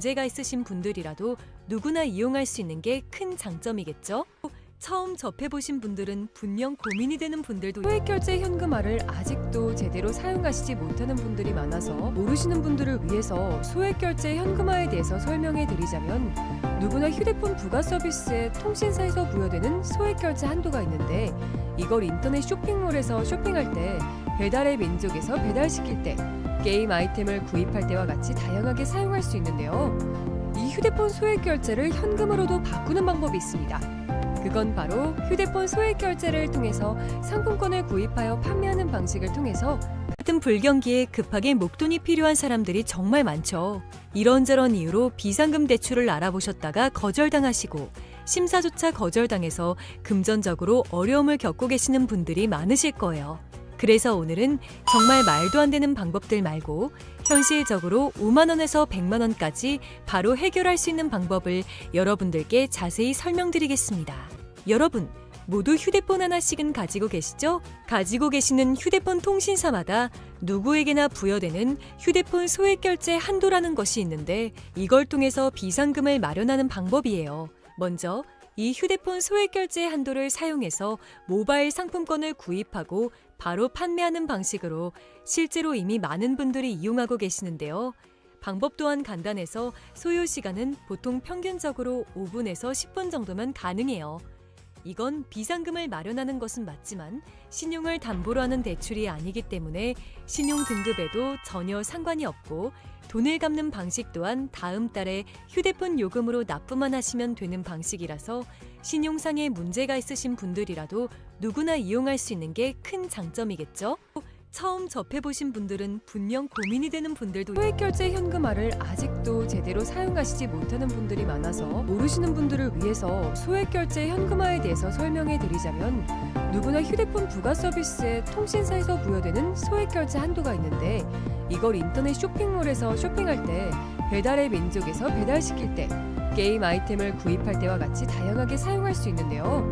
문제가 있으신 분들이라도 누구나 이용할 수 있는 게 큰 장점이겠죠? 처음 접해보신 분들은 분명 고민이 되는 분들도 소액결제 현금화를 아직도 제대로 사용하시지 못하는 분들이 많아서 모르시는 분들을 위해서 소액결제 현금화에 대해서 설명해 드리자면 누구나 휴대폰 부가 서비스에 통신사에서 부여되는 소액결제 한도가 있는데 이걸 인터넷 쇼핑몰에서 쇼핑할 때 배달의 민족에서 배달시킬 때 게임 아이템을 구입할 때와 같이 다양하게 사용할 수 있는데요. 이 휴대폰 소액결제를 현금으로도 바꾸는 방법이 있습니다. 그건 바로 휴대폰 소액결제를 통해서 상품권을 구입하여 판매하는 방식을 통해서 같은 불경기에 급하게 목돈이 필요한 사람들이 정말 많죠. 이런저런 이유로 비상금 대출을 알아보셨다가 거절당하시고 심사조차 거절당해서 금전적으로 어려움을 겪고 계시는 분들이 많으실 거예요. 그래서 오늘은 정말 말도 안 되는 방법들 말고 현실적으로 5만 원에서 100만 원까지 바로 해결할 수 있는 방법을 여러분들께 자세히 설명드리겠습니다. 여러분, 모두 휴대폰 하나씩은 가지고 계시죠? 가지고 계시는 휴대폰 통신사마다 누구에게나 부여되는 휴대폰 소액결제 한도라는 것이 있는데 이걸 통해서 비상금을 마련하는 방법이에요. 먼저 이 휴대폰 소액결제 한도를 사용해서 모바일 상품권을 구입하고 바로 판매하는 방식으로 실제로 이미 많은 분들이 이용하고 계시는데요. 방법 또한 간단해서 소요 시간은 보통 평균적으로 5분에서 10분 정도면 가능해요. 이건 비상금을 마련하는 것은 맞지만 신용을 담보로 하는 대출이 아니기 때문에 신용 등급에도 전혀 상관이 없고 돈을 갚는 방식 또한 다음 달에 휴대폰 요금으로 납부만 하시면 되는 방식이라서 신용상의 문제가 있으신 분들이라도 누구나 이용할 수 있는 게 큰 장점이겠죠? 처음 접해보신 분들은 분명 고민이 되는 분들도 소액결제 현금화를 아직도 제대로 사용하시지 못하는 분들이 많아서 모르시는 분들을 위해서 소액결제 현금화에 대해서 설명해 드리자면 누구나 휴대폰 부가 서비스에 통신사에서 부여되는 소액결제 한도가 있는데 이걸 인터넷 쇼핑몰에서 쇼핑할 때 배달의 민족에서 배달시킬 때 게임 아이템을 구입할 때와 같이 다양하게 사용할 수 있는데요.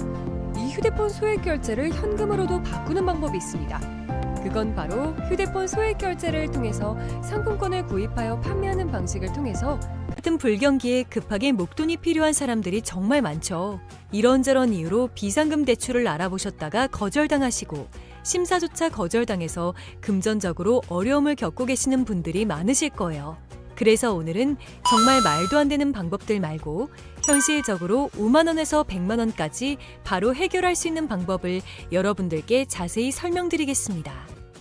이 휴대폰 소액결제를 현금으로도 바꾸는 방법이 있습니다. 그건 바로 휴대폰 소액결제를 통해서 상품권을 구입하여 판매하는 방식을 통해서 같은 불경기에 급하게 목돈이 필요한 사람들이 정말 많죠. 이런저런 이유로 비상금 대출을 알아보셨다가 거절당하시고 심사조차 거절당해서 금전적으로 어려움을 겪고 계시는 분들이 많으실 거예요. 그래서 오늘은 정말 말도 안 되는 방법들 말고 현실적으로 5만 원에서 100만 원까지 바로 해결할 수 있는 방법을 여러분들께 자세히 설명드리겠습니다.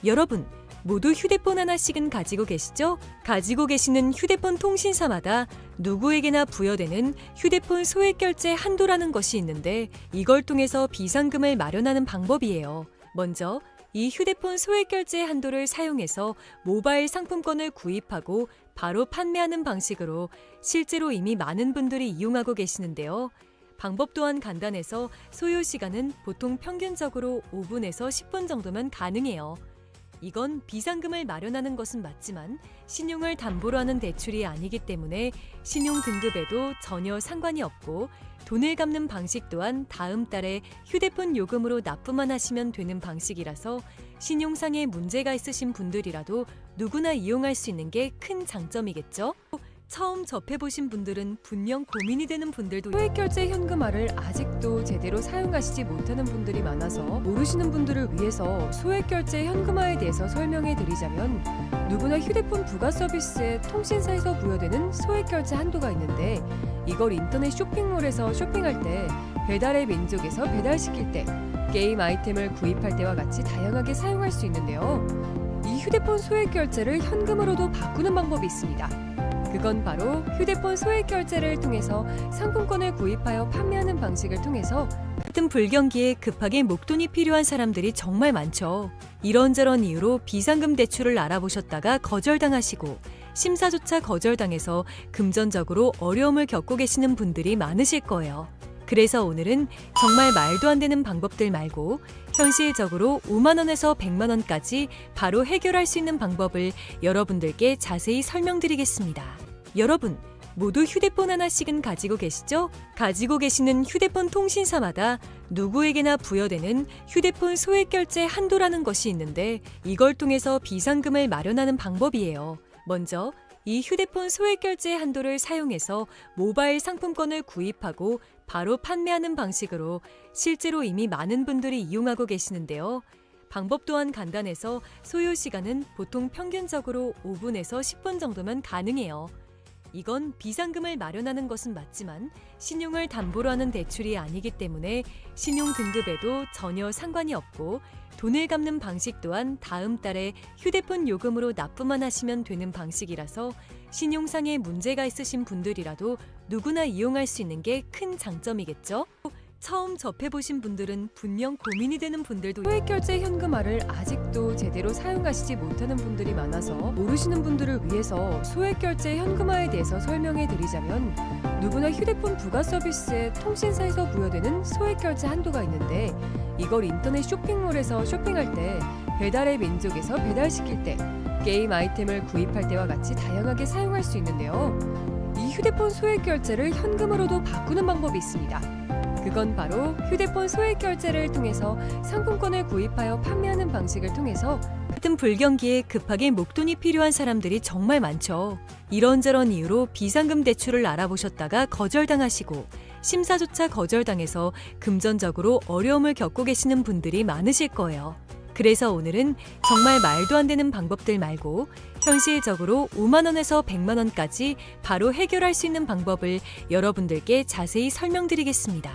여러분, 모두 휴대폰 하나씩은 가지고 계시죠? 가지고 계시는 휴대폰 통신사마다 누구에게나 부여되는 휴대폰 소액결제 한도라는 것이 있는데 이걸 통해서 비상금을 마련하는 방법이에요. 먼저 이 휴대폰 소액결제 한도를 사용해서 모바일 상품권을 구입하고 바로 판매하는 방식으로 실제로 이미 많은 분들이 이용하고 계시는데요. 방법 또한 간단해서 소요 시간은 보통 평균적으로 5분에서 10분 정도면 가능해요. 이건 비상금을 마련하는 것은 맞지만 신용을 담보로 하는 대출이 아니기 때문에 신용 등급에도 전혀 상관이 없고 돈을 갚는 방식 또한 다음 달에 휴대폰 요금으로 납부만 하시면 되는 방식이라서 신용상의 문제가 있으신 분들이라도 누구나 이용할 수 있는 게 큰 장점이겠죠? 처음 접해보신 분들은 분명 고민이 되는 분들도 소액결제 현금화를 아직도 제대로 사용하시지 못하는 분들이 많아서 모르시는 분들을 위해서 소액결제 현금화에 대해서 설명해 드리자면 누구나 휴대폰 부가 서비스에 통신사에서 부여되는 소액결제 한도가 있는데 이걸 인터넷 쇼핑몰에서 쇼핑할 때 배달의 민족에서 배달시킬 때 게임 아이템을 구입할 때와 같이 다양하게 사용할 수 있는데요. 이 휴대폰 소액결제를 현금으로도 바꾸는 방법이 있습니다. 그건 바로 휴대폰 소액결제를 통해서 상품권을 구입하여 판매하는 방식을 통해서 같은 불경기에 급하게 목돈이 필요한 사람들이 정말 많죠. 이런저런 이유로 비상금 대출을 알아보셨다가 거절당하시고 심사조차 거절당해서 금전적으로 어려움을 겪고 계시는 분들이 많으실 거예요. 그래서 오늘은 정말 말도 안 되는 방법들 말고 현실적으로 5만 원에서 100만 원까지 바로 해결할 수 있는 방법을 여러분들께 자세히 설명드리겠습니다. 여러분, 모두 휴대폰 하나씩은 가지고 계시죠? 가지고 계시는 휴대폰 통신사마다 누구에게나 부여되는 휴대폰 소액결제 한도라는 것이 있는데 이걸 통해서 비상금을 마련하는 방법이에요. 먼저 이 휴대폰 소액 결제 한도를 사용해서 모바일 상품권을 구입하고 바로 판매하는 방식으로 실제로 이미 많은 분들이 이용하고 계시는데요. 방법 또한 간단해서 소요 시간은 보통 평균적으로 5분에서 10분 정도면 가능해요. 이건 비상금을 마련하는 것은 맞지만 신용을 담보로 하는 대출이 아니기 때문에 신용 등급에도 전혀 상관이 없고 돈을 갚는 방식 또한 다음 달에 휴대폰 요금으로 납부만 하시면 되는 방식이라서 신용상에 문제가 있으신 분들이라도 누구나 이용할 수 있는 게 큰 장점이겠죠? 처음 접해보신 분들은 분명 고민이 되는 분들도 소액결제 현금화를 아직도 제대로 사용하시지 못하는 분들이 많아서 모르시는 분들을 위해서 소액결제 현금화에 대해서 설명해 드리자면 누구나 휴대폰 부가 서비스에 통신사에서 부여되는 소액결제 한도가 있는데 이걸 인터넷 쇼핑몰에서 쇼핑할 때 배달의 민족에서 배달시킬 때 게임 아이템을 구입할 때와 같이 다양하게 사용할 수 있는데요. 이 휴대폰 소액결제를 현금으로도 바꾸는 방법이 있습니다. 그건 바로 휴대폰 소액 결제를 통해서 상품권을 구입하여 판매하는 방식을 통해서 같은 불경기에 급하게 목돈이 필요한 사람들이 정말 많죠. 이런저런 이유로 비상금 대출을 알아보셨다가 거절당하시고 심사조차 거절당해서 금전적으로 어려움을 겪고 계시는 분들이 많으실 거예요. 그래서 오늘은 정말 말도 안 되는 방법들 말고 현실적으로 5만 원에서 100만 원까지 바로 해결할 수 있는 방법을 여러분들께 자세히 설명드리겠습니다.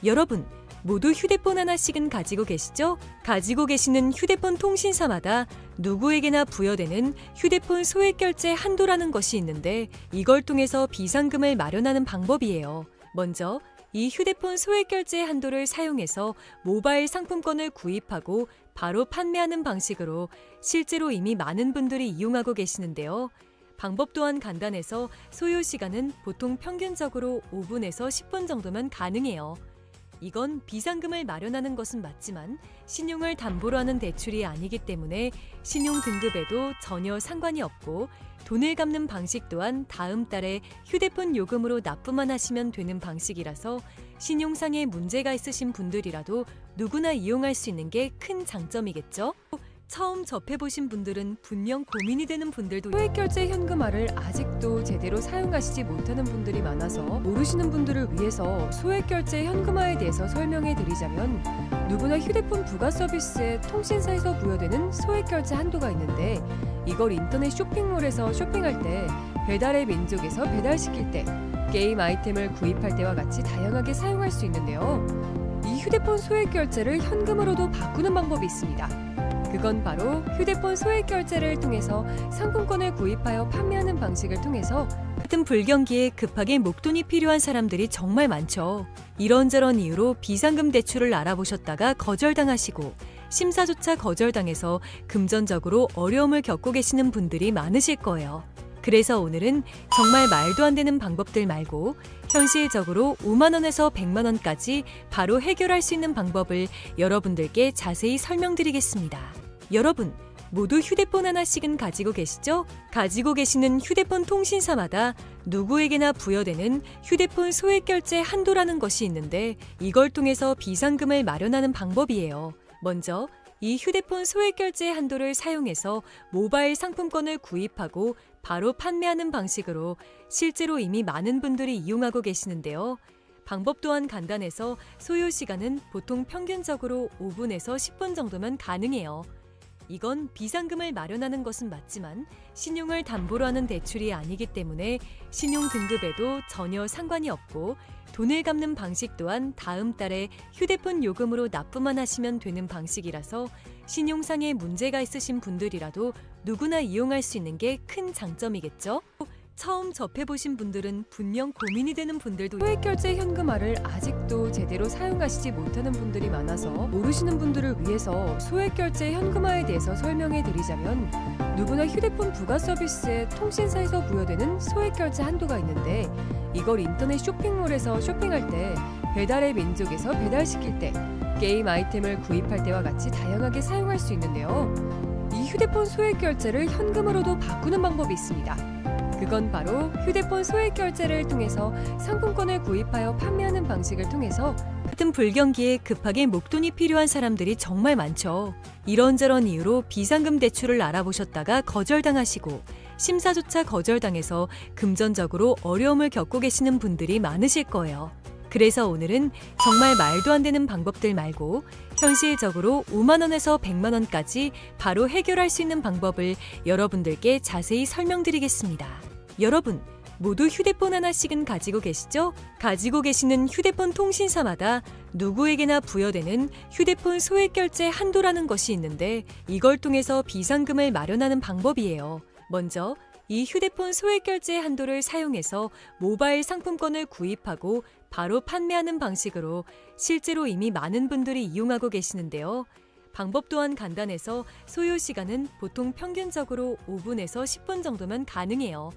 여러분, 모두 휴대폰 하나씩은 가지고 계시죠? 가지고 계시는 휴대폰 통신사마다 누구에게나 부여되는 휴대폰 소액 결제 한도라는 것이 있는데 이걸 통해서 비상금을 마련하는 방법이에요. 먼저 이 휴대폰 소액 결제 한도를 사용해서 모바일 상품권을 구입하고 바로 판매하는 방식으로 실제로 이미 많은 분들이 이용하고 계시는데요. 방법 또한 간단해서 소요 시간은 보통 평균적으로 5분에서 10분 정도면 가능해요. 이건 비상금을 마련하는 것은 맞지만 신용을 담보로 하는 대출이 아니기 때문에 신용 등급에도 전혀 상관이 없고 돈을 갚는 방식 또한 다음 달에 휴대폰 요금으로 납부만 하시면 되는 방식이라서 신용상에 문제가 있으신 분들이라도 누구나 이용할 수 있는 게 큰 장점이겠죠? 처음 접해보신 분들은 분명 고민이 되는 분들도 소액결제 현금화를 아직도 제대로 사용하시지 못하는 분들이 많아서 모르시는 분들을 위해서 소액결제 현금화에 대해서 설명해 드리자면 누구나 휴대폰 부가 서비스에 통신사에서 부여되는 소액결제 한도가 있는데 이걸 인터넷 쇼핑몰에서 쇼핑할 때 배달의 민족에서 배달시킬 때 게임 아이템을 구입할 때와 같이 다양하게 사용할 수 있는데요. 이 휴대폰 소액결제를 현금으로도 바꾸는 방법이 있습니다. 그건 바로 휴대폰 소액 결제를 통해서 상품권을 구입하여 판매하는 방식을 통해서 같은 불경기에 급하게 목돈이 필요한 사람들이 정말 많죠. 이런저런 이유로 비상금 대출을 알아보셨다가 거절당하시고 심사조차 거절당해서 금전적으로 어려움을 겪고 계시는 분들이 많으실 거예요. 그래서 오늘은 정말 말도 안 되는 방법들 말고 현실적으로 5만 원에서 100만 원까지 바로 해결할 수 있는 방법을 여러분들께 자세히 설명드리겠습니다. 여러분, 모두 휴대폰 하나씩은 가지고 계시죠? 가지고 계시는 휴대폰 통신사마다 누구에게나 부여되는 휴대폰 소액 결제 한도라는 것이 있는데 이걸 통해서 비상금을 마련하는 방법이에요. 먼저 이 휴대폰 소액 결제 한도를 사용해서 모바일 상품권을 구입하고 바로 판매하는 방식으로 실제로 이미 많은 분들이 이용하고 계시는데요. 방법 또한 간단해서 소요 시간은 보통 평균적으로 5분에서 10분 정도면 가능해요. 이건 비상금을 마련하는 것은 맞지만 신용을 담보로 하는 대출이 아니기 때문에 신용 등급에도 전혀 상관이 없고 돈을 갚는 방식 또한 다음 달에 휴대폰 요금으로 납부만 하시면 되는 방식이라서 신용상에 문제가 있으신 분들이라도 누구나 이용할 수 있는 게 큰 장점이겠죠? 처음 접해보신 분들은 분명 고민이 되는 분들도 소액결제 현금화를 아직도 제대로 사용하시지 못하는 분들이 많아서 모르시는 분들을 위해서 소액결제 현금화에 대해서 설명해 드리자면 누구나 휴대폰 부가 서비스에 통신사에서 부여되는 소액결제 한도가 있는데 이걸 인터넷 쇼핑몰에서 쇼핑할 때 배달의 민족에서 배달시킬 때 게임 아이템을 구입할 때와 같이 다양하게 사용할 수 있는데요. 이 휴대폰 소액결제를 현금으로도 바꾸는 방법이 있습니다. 그건 바로 휴대폰 소액 결제를 통해서 상품권을 구입하여 판매하는 방식을 통해서 같은 불경기에 급하게 목돈이 필요한 사람들이 정말 많죠. 이런저런 이유로 비상금 대출을 알아보셨다가 거절당하시고 심사조차 거절당해서 금전적으로 어려움을 겪고 계시는 분들이 많으실 거예요. 그래서 오늘은 정말 말도 안 되는 방법들 말고 현실적으로 5만 원에서 100만 원까지 바로 해결할 수 있는 방법을 여러분들께 자세히 설명드리겠습니다. 여러분, 모두 휴대폰 하나씩은 가지고 계시죠? 가지고 계시는 휴대폰 통신사마다 누구에게나 부여되는 휴대폰 소액결제 한도라는 것이 있는데 이걸 통해서 비상금을 마련하는 방법이에요. 먼저 이 휴대폰 소액결제 한도를 사용해서 모바일 상품권을 구입하고 바로 판매하는 방식으로 실제로 이미 많은 분들이 이용하고 계시는데요. 방법 또한 간단해서 소요 시간은 보통 평균적으로 5분에서 10분 정도면 가능해요.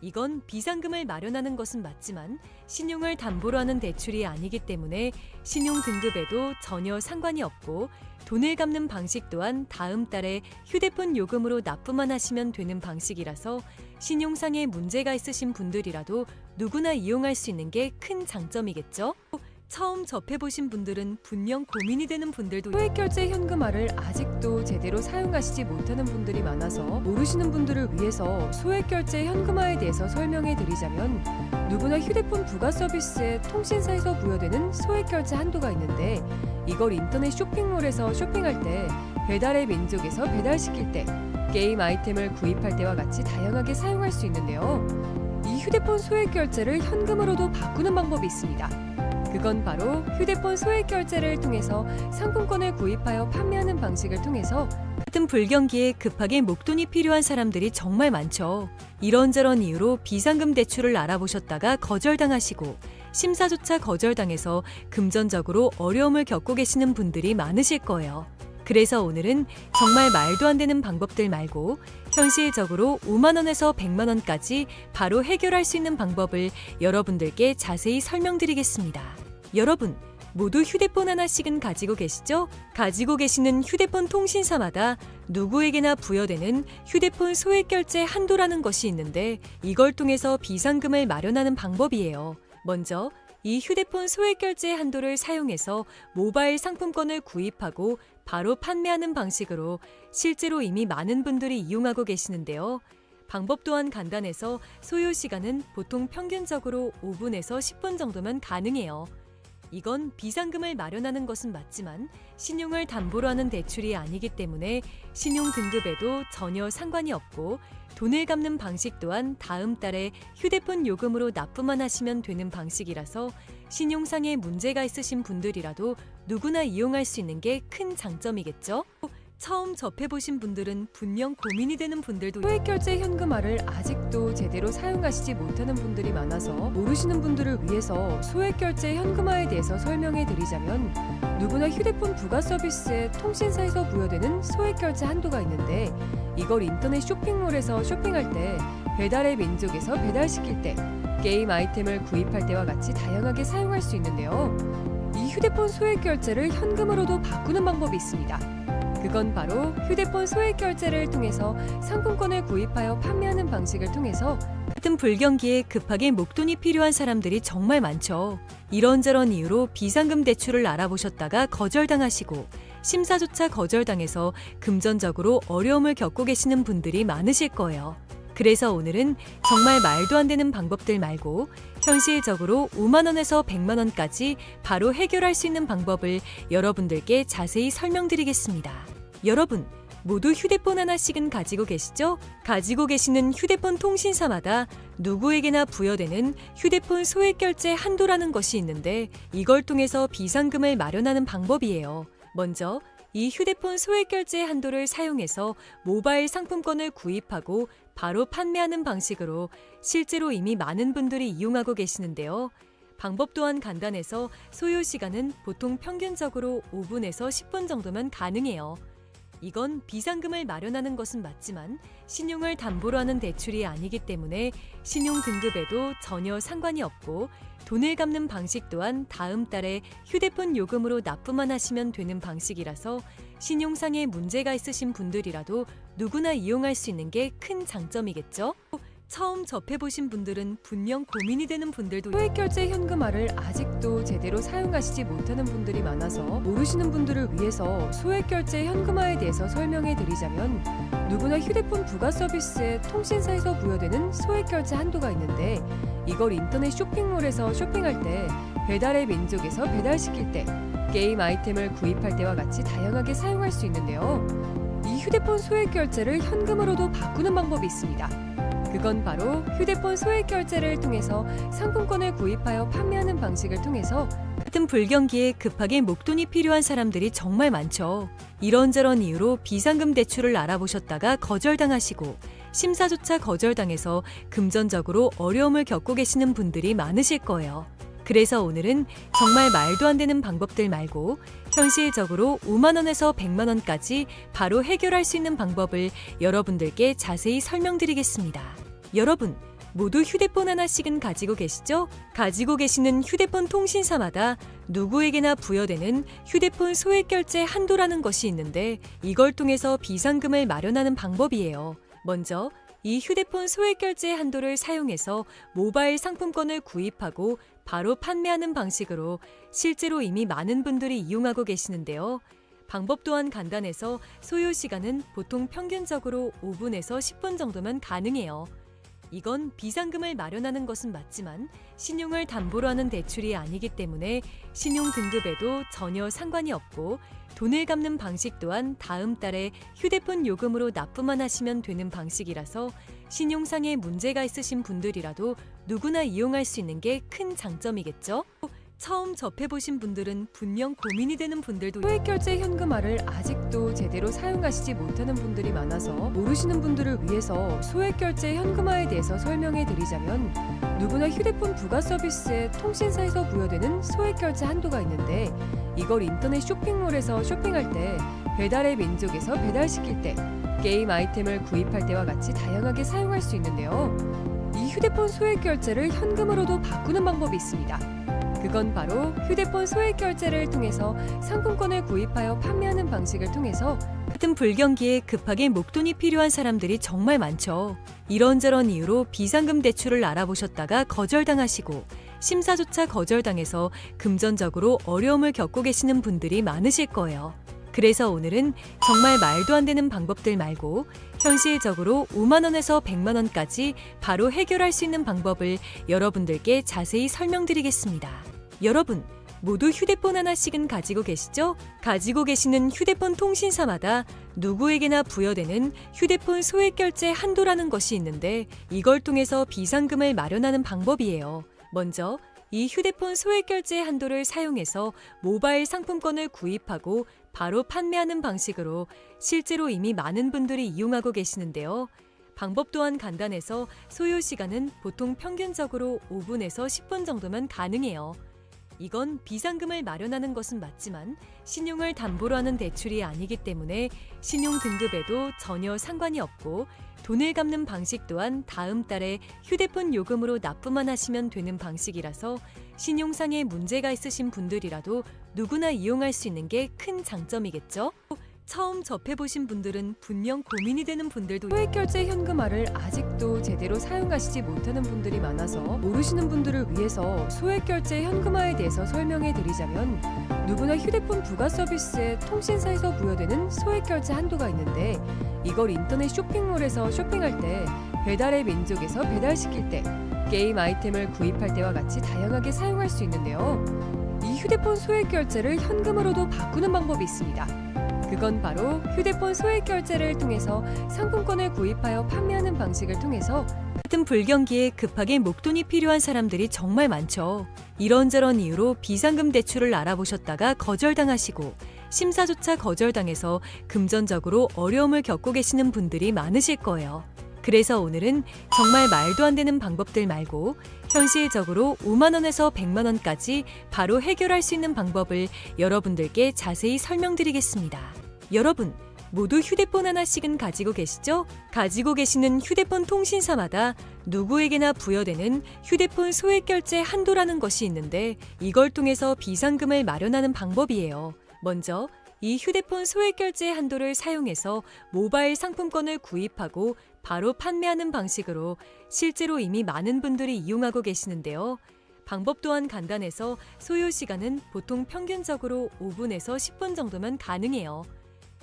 이건 비상금을 마련하는 것은 맞지만 신용을 담보로 하는 대출이 아니기 때문에 신용 등급에도 전혀 상관이 없고 돈을 갚는 방식 또한 다음 달에 휴대폰 요금으로 납부만 하시면 되는 방식이라서 신용상에 문제가 있으신 분들이라도 누구나 이용할 수 있는 게 큰 장점이겠죠? 처음 접해보신 분들은 분명 고민이 되는 분들도 소액결제 현금화를 아직도 제대로 사용하시지 못하는 분들이 많아서 모르시는 분들을 위해서 소액결제 현금화에 대해서 설명해 드리자면 누구나 휴대폰 부가 서비스에 통신사에서 부여되는 소액결제 한도가 있는데 이걸 인터넷 쇼핑몰에서 쇼핑할 때 배달의 민족에서 배달시킬 때 게임 아이템을 구입할 때와 같이 다양하게 사용할 수 있는데요. 이 휴대폰 소액결제를 현금으로도 바꾸는 방법이 있습니다. 그건 바로 휴대폰 소액결제를 통해서 상품권을 구입하여 판매하는 방식을 통해서 같은 불경기에 급하게 목돈이 필요한 사람들이 정말 많죠. 이런저런 이유로 비상금 대출을 알아보셨다가 거절당하시고 심사조차 거절당해서 금전적으로 어려움을 겪고 계시는 분들이 많으실 거예요. 그래서 오늘은 정말 말도 안 되는 방법들 말고 현실적으로 5만 원에서 100만 원까지 바로 해결할 수 있는 방법을 여러분들께 자세히 설명드리겠습니다. 여러분, 모두 휴대폰 하나씩은 가지고 계시죠? 가지고 계시는 휴대폰 통신사마다 누구에게나 부여되는 휴대폰 소액결제 한도라는 것이 있는데 이걸 통해서 비상금을 마련하는 방법이에요. 먼저 이 휴대폰 소액결제 한도를 사용해서 모바일 상품권을 구입하고 바로 판매하는 방식으로 실제로 이미 많은 분들이 이용하고 계시는데요. 방법 또한 간단해서 소요 시간은 보통 평균적으로 5분에서 10분 정도면 가능해요. 이건 비상금을 마련하는 것은 맞지만 신용을 담보로 하는 대출이 아니기 때문에 신용 등급에도 전혀 상관이 없고 돈을 갚는 방식 또한 다음 달에 휴대폰 요금으로 납부만 하시면 되는 방식이라서 신용상에 문제가 있으신 분들이라도 누구나 이용할 수 있는 게 큰 장점이겠죠? 처음 접해보신 분들은 분명 고민이 되는 분들도 소액결제 현금화를 아직도 제대로 사용하시지 못하는 분들이 많아서 모르시는 분들을 위해서 소액결제 현금화에 대해서 설명해 드리자면 누구나 휴대폰 부가 서비스에 통신사에서 부여되는 소액결제 한도가 있는데 이걸 인터넷 쇼핑몰에서 쇼핑할 때 배달의 민족에서 배달시킬 때 게임 아이템을 구입할 때와 같이 다양하게 사용할 수 있는데요. 이 휴대폰 소액결제를 현금으로도 바꾸는 방법이 있습니다. 그건 바로 휴대폰 소액결제를 통해서 상품권을 구입하여 판매하는 방식을 통해서 같은 불경기에 급하게 목돈이 필요한 사람들이 정말 많죠. 이런저런 이유로 비상금 대출을 알아보셨다가 거절당하시고 심사조차 거절당해서 금전적으로 어려움을 겪고 계시는 분들이 많으실 거예요. 그래서 오늘은 정말 말도 안 되는 방법들 말고 현실적으로 5만 원에서 100만 원까지 바로 해결할 수 있는 방법을 여러분들께 자세히 설명드리겠습니다. 여러분, 모두 휴대폰 하나씩은 가지고 계시죠? 가지고 계시는 휴대폰 통신사마다 누구에게나 부여되는 휴대폰 소액결제 한도라는 것이 있는데 이걸 통해서 비상금을 마련하는 방법이에요. 먼저 이 휴대폰 소액결제 한도를 사용해서 모바일 상품권을 구입하고 바로 판매하는 방식으로 실제로 이미 많은 분들이 이용하고 계시는데요. 방법 또한 간단해서 소요 시간은 보통 평균적으로 5분에서 10분 정도면 가능해요. 이건 비상금을 마련하는 것은 맞지만 신용을 담보로 하는 대출이 아니기 때문에 신용 등급에도 전혀 상관이 없고 돈을 갚는 방식 또한 다음 달에 휴대폰 요금으로 납부만 하시면 되는 방식이라서 신용상에 문제가 있으신 분들이라도 누구나 이용할 수 있는 게 큰 장점이겠죠? 처음 접해보신 분들은 분명 고민이 되는 분들도 소액결제 현금화를 아직도 제대로 사용하시지 못하는 분들이 많아서 모르시는 분들을 위해서 소액결제 현금화에 대해서 설명해 드리자면 누구나 휴대폰 부가 서비스에 통신사에서 부여되는 소액결제 한도가 있는데 이걸 인터넷 쇼핑몰에서 쇼핑할 때 배달의 민족에서 배달시킬 때 게임 아이템을 구입할 때와 같이 다양하게 사용할 수 있는데요. 이 휴대폰 소액결제를 현금으로도 바꾸는 방법이 있습니다. 그건 바로 휴대폰 소액결제를 통해서 상품권을 구입하여 판매하는 방식을 통해서 같은 불경기에 급하게 목돈이 필요한 사람들이 정말 많죠. 이런저런 이유로 비상금 대출을 알아보셨다가 거절당하시고 심사조차 거절당해서 금전적으로 어려움을 겪고 계시는 분들이 많으실 거예요. 그래서 오늘은 정말 말도 안 되는 방법들 말고 현실적으로 5만 원에서 100만 원까지 바로 해결할 수 있는 방법을 여러분들께 자세히 설명드리겠습니다. 여러분, 모두 휴대폰 하나씩은 가지고 계시죠? 가지고 계시는 휴대폰 통신사마다 누구에게나 부여되는 휴대폰 소액결제 한도라는 것이 있는데 이걸 통해서 비상금을 마련하는 방법이에요. 먼저 이 휴대폰 소액결제 한도를 사용해서 모바일 상품권을 구입하고 바로 판매하는 방식으로 실제로 이미 많은 분들이 이용하고 계시는데요. 방법 또한 간단해서 소요 시간은 보통 평균적으로 5분에서 10분 정도면 가능해요. 이건 비상금을 마련하는 것은 맞지만 신용을 담보로 하는 대출이 아니기 때문에 신용 등급에도 전혀 상관이 없고 돈을 갚는 방식 또한 다음 달에 휴대폰 요금으로 납부만 하시면 되는 방식이라서 신용상의 문제가 있으신 분들이라도 누구나 이용할 수 있는 게 큰 장점이겠죠? 처음 접해보신 분들은 분명 고민이 되는 분들도 소액결제 현금화를 아직도 제대로 사용하시지 못하는 분들이 많아서 모르시는 분들을 위해서 소액결제 현금화에 대해서 설명해 드리자면 누구나 휴대폰 부가 서비스에 통신사에서 부여되는 소액결제 한도가 있는데 이걸 인터넷 쇼핑몰에서 쇼핑할 때 배달의 민족에서 배달시킬 때 게임 아이템을 구입할 때와 같이 다양하게 사용할 수 있는데요. 이 휴대폰 소액결제를 현금으로도 바꾸는 방법이 있습니다. 그건 바로 휴대폰 소액결제를 통해서 상품권을 구입하여 판매하는 방식을 통해서 같은 불경기에 급하게 목돈이 필요한 사람들이 정말 많죠. 이런저런 이유로 비상금 대출을 알아보셨다가 거절당하시고 심사조차 거절당해서 금전적으로 어려움을 겪고 계시는 분들이 많으실 거예요. 그래서 오늘은 정말 말도 안 되는 방법들 말고 현실적으로 5만 원에서 100만 원까지 바로 해결할 수 있는 방법을 여러분들께 자세히 설명드리겠습니다. 여러분, 모두 휴대폰 하나씩은 가지고 계시죠? 가지고 계시는 휴대폰 통신사마다 누구에게나 부여되는 휴대폰 소액결제 한도라는 것이 있는데 이걸 통해서 비상금을 마련하는 방법이에요. 먼저 이 휴대폰 소액결제 한도를 사용해서 모바일 상품권을 구입하고 바로 판매하는 방식으로 실제로 이미 많은 분들이 이용하고 계시는데요. 방법 또한 간단해서 소요 시간은 보통 평균적으로 5분에서 10분 정도면 가능해요. 이건 비상금을 마련하는 것은 맞지만 신용을 담보로 하는 대출이 아니기 때문에 신용 등급에도 전혀 상관이 없고 돈을 갚는 방식 또한 다음 달에 휴대폰 요금으로 납부만 하시면 되는 방식이라서 신용상의 문제가 있으신 분들이라도 누구나 이용할 수 있는 게 큰 장점이겠죠? 처음 접해보신 분들은 분명 고민이 되는 분들도 소액결제 현금화를 아직도 제대로 사용하시지 못하는 분들이 많아서 모르시는 분들을 위해서 소액결제 현금화에 대해서 설명해 드리자면 누구나 휴대폰 부가 서비스에 통신사에서 부여되는 소액결제 한도가 있는데 이걸 인터넷 쇼핑몰에서 쇼핑할 때 배달의 민족에서 배달시킬 때 게임 아이템을 구입할 때와 같이 다양하게 사용할 수 있는데요. 이 휴대폰 소액결제를 현금으로도 바꾸는 방법이 있습니다. 그건 바로 휴대폰 소액결제를 통해서 상품권을 구입하여 판매하는 방식을 통해서 같은 불경기에 급하게 목돈이 필요한 사람들이 정말 많죠. 이런저런 이유로 비상금 대출을 알아보셨다가 거절당하시고 심사조차 거절당해서 금전적으로 어려움을 겪고 계시는 분들이 많으실 거예요. 그래서 오늘은 정말 말도 안 되는 방법들 말고 현실적으로 5만 원에서 100만 원까지 바로 해결할 수 있는 방법을 여러분들께 자세히 설명드리겠습니다. 여러분, 모두 휴대폰 하나씩은 가지고 계시죠? 가지고 계시는 휴대폰 통신사마다 누구에게나 부여되는 휴대폰 소액결제 한도라는 것이 있는데 이걸 통해서 비상금을 마련하는 방법이에요. 먼저 이 휴대폰 소액결제 한도를 사용해서 모바일 상품권을 구입하고 바로 판매하는 방식으로 실제로 이미 많은 분들이 이용하고 계시는데요. 방법 또한 간단해서 소요 시간은 보통 평균적으로 5분에서 10분 정도면 가능해요.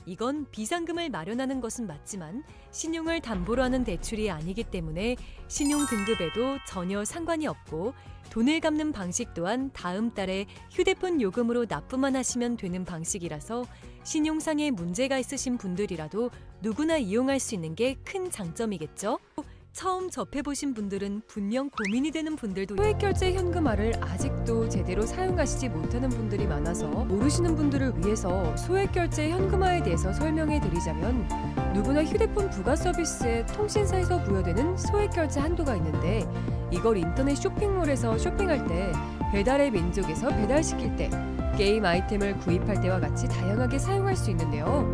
이건 비상금을 마련하는 것은 맞지만 신용을 담보로 하는 대출이 아니기 때문에 신용 등급에도 전혀 상관이 없고 돈을 갚는 방식 또한 다음 달에 휴대폰 요금으로 납부만 하시면 되는 방식이라서 신용상에 문제가 있으신 분들이라도 누구나 이용할 수 있는 게 큰 장점이겠죠? 처음 접해보신 분들은 분명 고민이 되는 분들도 소액결제 현금화를 아직도 제대로 사용하시지 못하는 분들이 많아서 모르시는 분들을 위해서 소액결제 현금화에 대해서 설명해 드리자면 누구나 휴대폰 부가 서비스에 통신사에서 부여되는 소액결제 한도가 있는데 이걸 인터넷 쇼핑몰에서 쇼핑할 때 배달의 민족에서 배달시킬 때 게임 아이템을 구입할 때와 같이 다양하게 사용할 수 있는데요.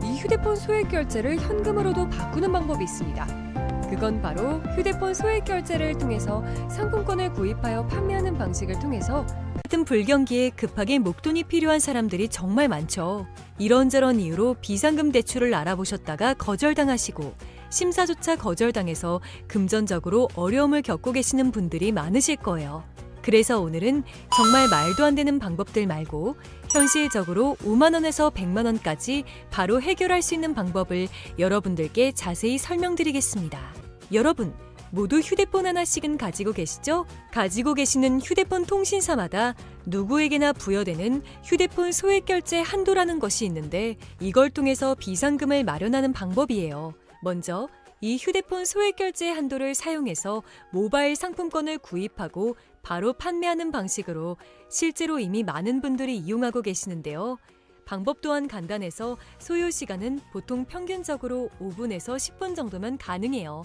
이 휴대폰 소액결제를 현금으로도 바꾸는 방법이 있습니다. 그건 바로 휴대폰 소액결제를 통해서 상품권을 구입하여 판매하는 방식을 통해서 같은 불경기에 급하게 목돈이 필요한 사람들이 정말 많죠. 이런저런 이유로 비상금 대출을 알아보셨다가 거절당하시고 심사조차 거절당해서 금전적으로 어려움을 겪고 계시는 분들이 많으실 거예요. 그래서 오늘은 정말 말도 안 되는 방법들 말고 현실적으로 5만 원에서 100만 원까지 바로 해결할 수 있는 방법을 여러분들께 자세히 설명드리겠습니다. 여러분, 모두 휴대폰 하나씩은 가지고 계시죠? 가지고 계시는 휴대폰 통신사마다 누구에게나 부여되는 휴대폰 소액결제 한도라는 것이 있는데 이걸 통해서 비상금을 마련하는 방법이에요. 먼저 이 휴대폰 소액결제 한도를 사용해서 모바일 상품권을 구입하고 바로 판매하는 방식으로 실제로 이미 많은 분들이 이용하고 계시는데요. 방법 또한 간단해서 소요 시간은 보통 평균적으로 5분에서 10분 정도면 가능해요.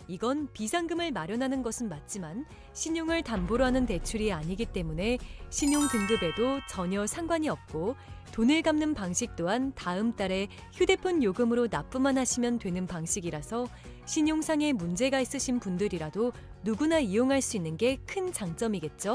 이건 비상금을 마련하는 것은 맞지만 신용을 담보로 하는 대출이 아니기 때문에 신용 등급에도 전혀 상관이 없고 돈을 갚는 방식 또한 다음 달에 휴대폰 요금으로 납부만 하시면 되는 방식이라서 신용상에 문제가 있으신 분들이라도 누구나 이용할 수 있는 게 큰 장점이겠죠?